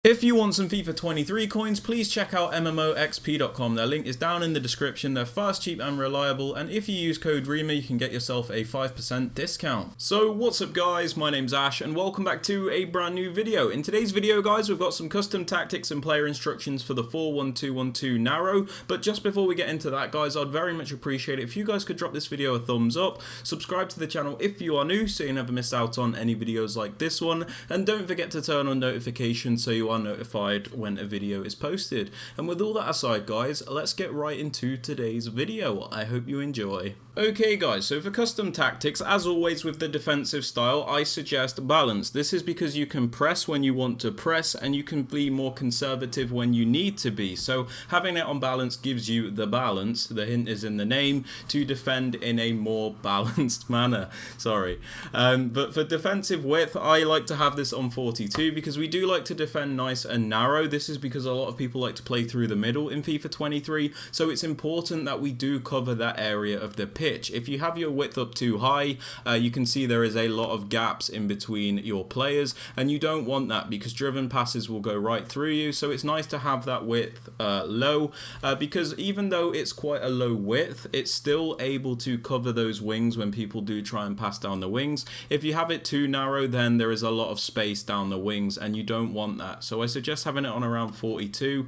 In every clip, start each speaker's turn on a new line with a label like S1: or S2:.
S1: If you want some FIFA 23 coins, please check out MMOXP.com. Their link is down in the description. They're fast, cheap and reliable, and if you use code Rema you can get yourself a 5% discount. So what's up guys, my name's Ash and welcome back to a brand new video. In today's video guys, we've got some custom tactics and player instructions for the 4-1-2-1-2 narrow, but just before we get into that guys, I'd very much appreciate it if you guys could drop this video a thumbs up, subscribe to the channel if you are new so you never miss out on any videos like this one, and don't forget to turn on notifications so you are notified when a video is posted. And with all that aside guys, let's get right into today's video. I hope you enjoy. Okay guys, so for custom tactics, as always with the defensive style, I suggest balance. This is because you can press when you want to press and you can be more conservative when you need to be. So having it on balance gives you the balance, the hint is in the name, to defend in a more balanced manner. Sorry. But for defensive width, I like to have this on 42 because we do like to defend nice and narrow. This is because a lot of people like to play through the middle in FIFA 23, so it's important that we do cover that area of the pitch. If you have your width up too high, you can see there is a lot of gaps in between your players, and you don't want that because driven passes will go right through you. So it's nice to have that width low, because even though it's quite a low width, it's still able to cover those wings when people do try and pass down the wings. If you have it too narrow, then there is a lot of space down the wings and you don't want that. So I suggest having it on around 42.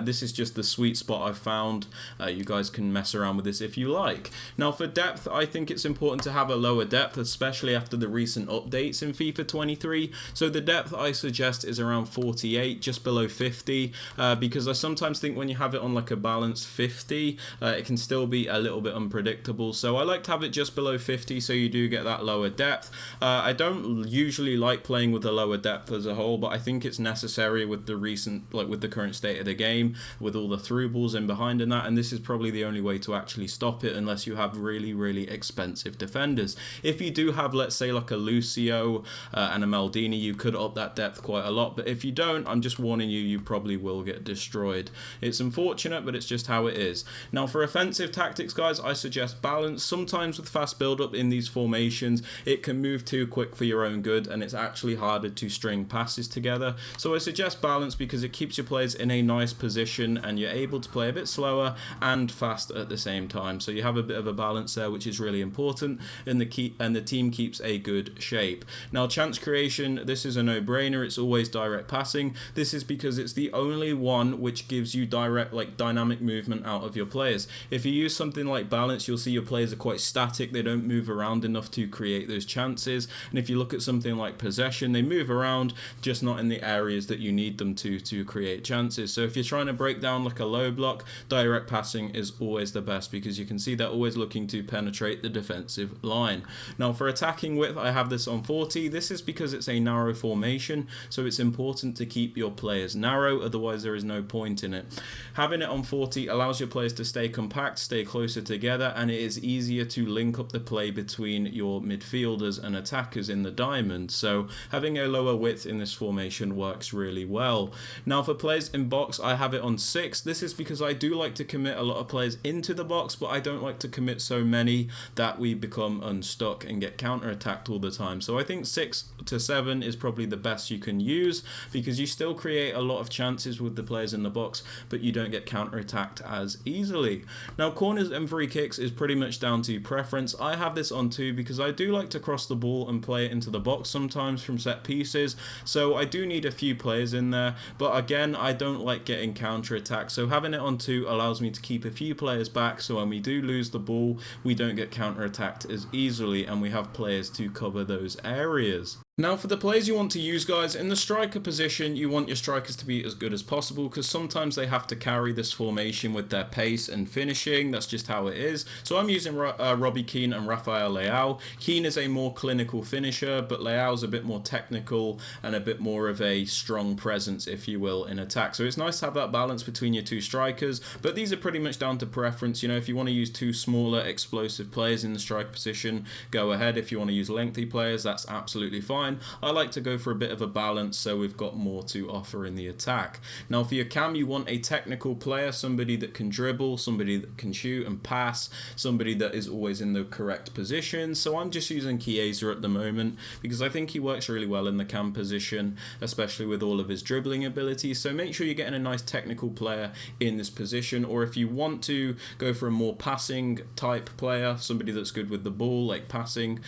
S1: This is just the sweet spot I've found. You guys can mess around with this if you like. Now for depth, I think it's important to have a lower depth, especially after the recent updates in FIFA 23. So the depth I suggest is around 48, just below 50, because I sometimes think when you have it on like a balanced 50, it can still be a little bit unpredictable. So I like to have it just below 50 so you do get that lower depth. I don't usually like playing with a lower depth as a whole, but I think it's necessary with the recent, like with the current state of the game, with all the through balls in behind and that, and this is probably the only way to actually stop it unless you have really expensive defenders. If you do have, let's say, like a Lucio and a Maldini, you could up that depth quite a lot, but if you don't, I'm just warning you, you probably will get destroyed. It's unfortunate, but it's just how it is. Now for offensive tactics guys, I suggest balance. Sometimes with fast build up in these formations, it can move too quick for your own good and it's actually harder to string passes together. So I suggest balance because it keeps your players in a nice position and you're able to play a bit slower and fast at the same time. So you have a bit of a balance there, which is really important, and the team keeps a good shape. Now chance creation, this is a no-brainer. It's always direct passing. This is because it's the only one which gives you direct, like dynamic movement out of your players. If you use something like balance, you'll see your players are quite static. They don't move around enough to create those chances. And if you look at something like possession, they move around, just not in the areas that you need them to create chances. So if you're trying to break down like a low block, direct passing is always the best because you can see they're always looking to penetrate the defensive line. Now for attacking width, I have this on 40. This is because it's a narrow formation, so it's important to keep your players narrow, otherwise there is no point in it. Having it on 40 allows your players to stay compact, stay closer together, and it is easier to link up the play between your midfielders and attackers in the diamond. So having a lower width in this formation works really well. Now for players in box, I have it on 6. This is because I do like to commit a lot of players into the box, but I don't like to commit so many that we become unstuck and get counter-attacked all the time. So I think 6 to 7 is probably the best you can use because you still create a lot of chances with the players in the box, but you don't get counter-attacked as easily. Now corners and free kicks is pretty much down to preference. I have this on 2 because I do like to cross the ball and play it into the box sometimes from set pieces, so I do need a few players in there, but again I don't like getting counter-attacked, so having it on 2 allows me to keep a few players back, so when we do lose the ball we don't get counter-attacked as easily and we have players to cover those areas. Now for the players you want to use guys, in the striker position you want your strikers to be as good as possible because sometimes they have to carry this formation with their pace and finishing. That's just how it is. So I'm using Robbie Keane and Rafael Leao. Keane is a more clinical finisher, but Leao's a bit more technical and a bit more of a strong presence, if you will, in attack. So it's nice to have that balance between your two strikers, but these are pretty much down to preference. You know, if you want to use two smaller explosive players in the striker position, go ahead. If you want to use lengthy players, that's absolutely fine. fine. I like to go for a bit of a balance so we've got more to offer in the attack. Now for your cam, you want a technical player, somebody that can dribble, somebody that can shoot and pass, somebody that is always in the correct position. So I'm just using Chiesa at the moment because I think he works really well in the cam position, especially with all of his dribbling abilities. So make sure you're getting a nice technical player in this position, or if you want to go for a more passing type player, somebody that's good with the ball, like passing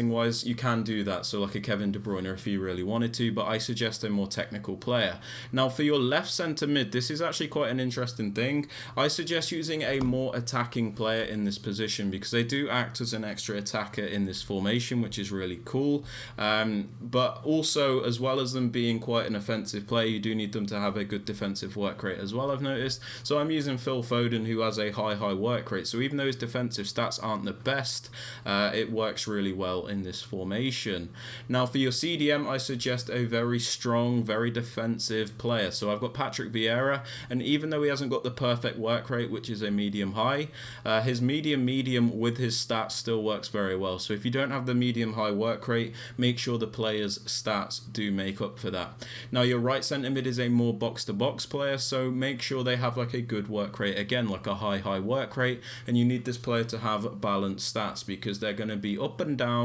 S1: wise, you can do that, so like a Kevin De Bruyne if you really wanted to, but I suggest a more technical player. Now for your left centre mid, this is actually quite an interesting thing. I suggest using a more attacking player in this position because they do act as an extra attacker in this formation, which is really cool, but also as well as them being quite an offensive player, you do need them to have a good defensive work rate as well, I've noticed. So I'm using Phil Foden, who has a high work rate, so even though his defensive stats aren't the best, it works really well in this formation. Now for your CDM, I suggest a very strong, very defensive player. So I've got Patrick Vieira, and even though he hasn't got the perfect work rate, which is a medium high, his medium with his stats still works very well. So if you don't have the medium high work rate, make sure the player's stats do make up for that. Now your right centre mid is a more box to box player, so make sure they have like a good work rate, again like a high work rate, and you need this player to have balanced stats because they're going to be up and down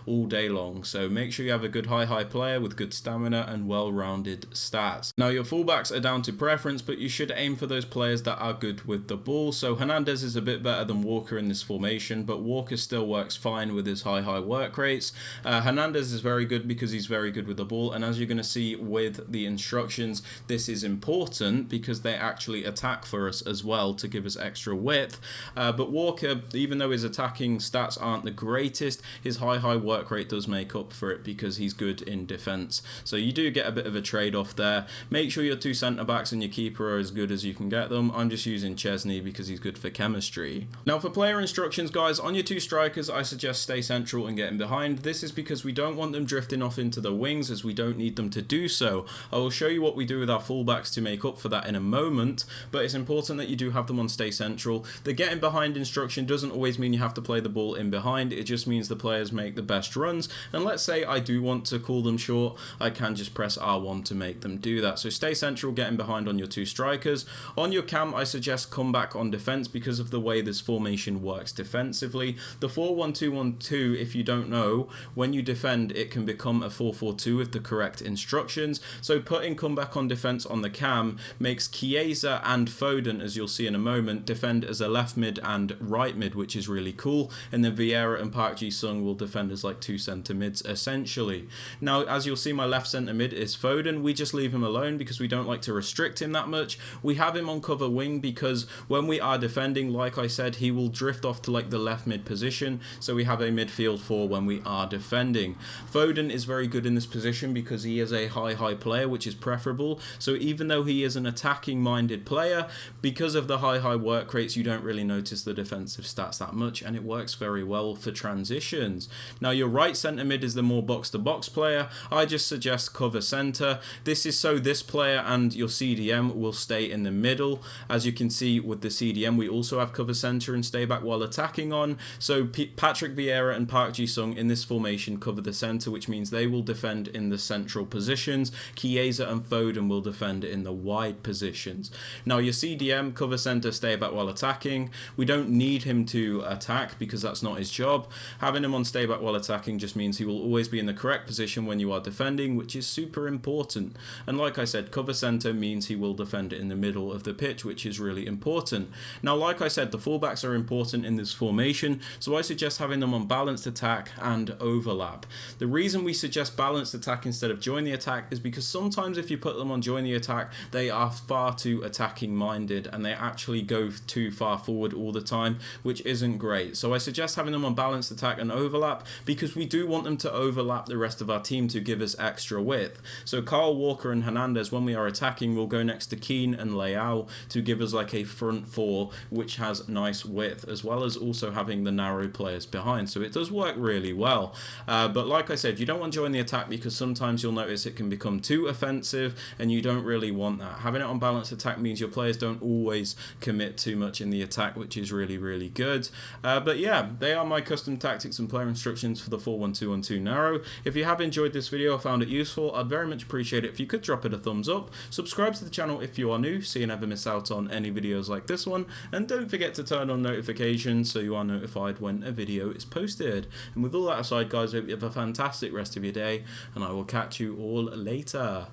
S1: all day long. So make sure you have a good high player with good stamina and well-rounded stats. Now your fullbacks are down to preference, but you should aim for those players that are good with the ball. So Hernandez is a bit better than Walker in this formation, but Walker still works fine with his high work rates. Hernandez is very good because he's very good with the ball, and as you're going to see with the instructions, this is important because they actually attack for us as well to give us extra width. But Walker, even though his attacking stats aren't the greatest, his high work rate does make up for it because he's good in defense. So you do get a bit of a trade-off there. Make sure your two centre-backs and your keeper are as good as you can get them. I'm just using Chesney because he's good for chemistry. Now for player instructions, guys, on your two strikers, I suggest stay central and get in behind. This is because we don't want them drifting off into the wings, as we don't need them to do so. I will show you what we do with our fullbacks to make up for that in a moment, but it's important that you do have them on stay central. The getting behind instruction doesn't always mean you have to play the ball in behind. It just means the players make the best runs, and let's say I do want to call them short, I can just press R1 to make them do that. So stay central, getting behind on your two strikers. On your cam, I suggest come back on defense because of the way this formation works defensively. The 4-1-2-1-2, if you don't know, when you defend, it can become a 4-4-2 with the correct instructions. So putting come back on defense on the cam makes Chiesa and Foden, as you'll see in a moment, defend as a left mid and right mid, which is really cool, and then Vieira and Park Ji-sung will defend as like two centre mids essentially. Now as you'll see, my left centre mid is Foden. We just leave him alone because we don't like to restrict him that much. We have him on cover wing because when we are defending, like I said, he will drift off to like the left mid position, so we have a midfield four when we are defending. Foden is very good in this position because he is a high player, which is preferable. So even though he is an attacking minded player, because of the high work rates, you don't really notice the defensive stats that much, and it works very well for transitions. Now your right centre mid is the more box to box player. I just suggest cover centre. This is so this player and your CDM will stay in the middle. As you can see with the CDM, we also have cover centre and stay back while attacking on. So Patrick Vieira and Park Ji-sung in this formation cover the centre, which means they will defend in the central positions. Chiesa and Foden will defend in the wide positions. Now your CDM, cover centre, stay back while attacking. We don't need him to attack because that's not his job. Having him on stay back while attacking just means he will always be in the correct position when you are defending, which is super important. And like I said, cover centre means he will defend in the middle of the pitch, which is really important. Now like I said, the fullbacks are important in this formation, so I suggest having them on balanced attack and overlap. The reason we suggest balanced attack instead of join the attack is because sometimes if you put them on join the attack, they are far too attacking minded and they actually go too far forward all the time, which isn't great. So I suggest having them on balanced attack and overlap because we do want them to overlap the rest of our team to give us extra width. So Kyle Walker and Hernandez, when we are attacking, will go next to Keane and Leao to give us like a front four which has nice width, as well as also having the narrow players behind. So it does work really well. But like I said, you don't want to join the attack because sometimes you'll notice it can become too offensive and you don't really want that. Having it on balanced attack means your players don't always commit too much in the attack, which is really good. But yeah, they are my custom tactics and player instructions for the 41212 narrow. If you have enjoyed this video or found it useful, I'd very much appreciate it if you could drop it a thumbs up, subscribe to the channel if you are new so you never miss out on any videos like this one, and don't forget to turn on notifications so you are notified when a video is posted. And with all that aside, guys, I hope you have a fantastic rest of your day, and I will catch you all later.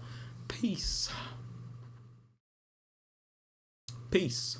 S1: Peace. Peace.